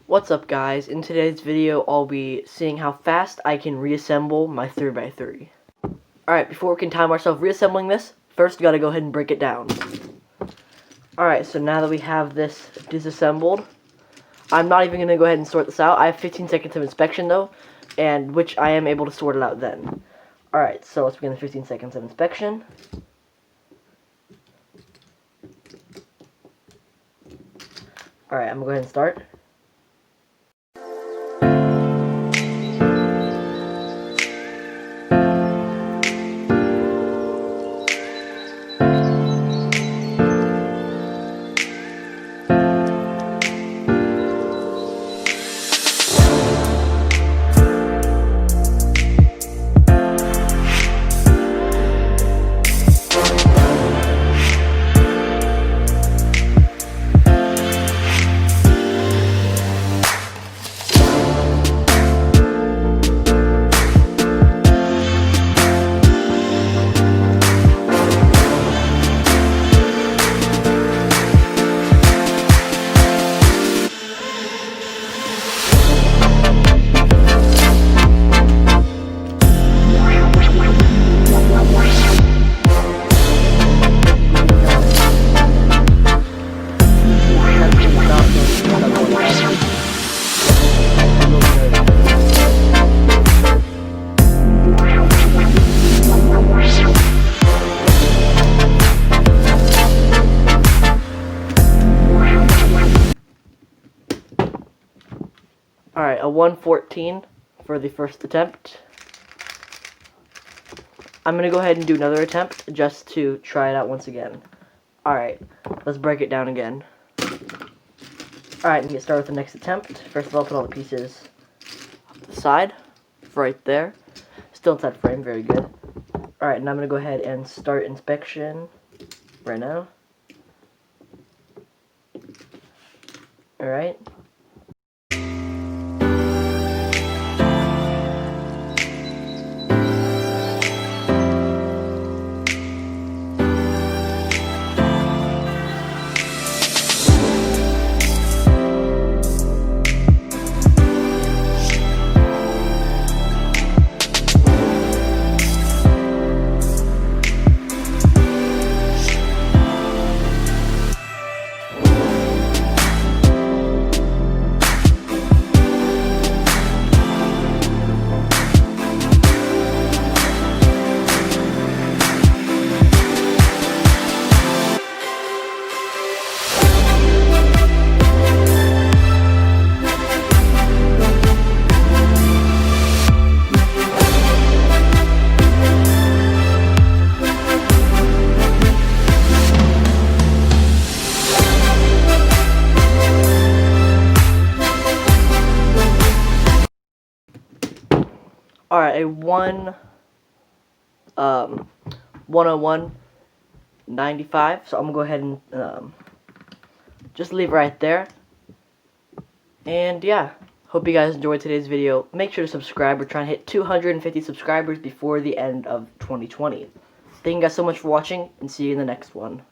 What's up, guys? In today's video I'll be seeing how fast I can reassemble my 3x3. Alright, before we can time ourselves reassembling this, first we gotta go ahead and break it down. Alright, so now that we have this disassembled, I'm not even gonna go ahead and sort this out. I have 15 seconds of inspection though, and which I am able to sort it out then. Alright, so let's begin the 15 seconds of inspection. Alright, I'm gonna go ahead and start. Alright, a 114 for the first attempt. I'm going to go ahead and do another attempt just to try it out once again. Alright, let's break it down again. Alright, and get started with the next attempt. First of all, put all the pieces off the side, right there. Still inside frame, very good. Alright, and I'm going to go ahead and start inspection right now. Alright. Alright, a 101.95, so I'm going to go ahead and just leave it right there. And yeah, hope you guys enjoyed today's video. Make sure to subscribe. We're trying to hit 250 subscribers before the end of 2020. Thank you guys so much for watching, and see you in the next one.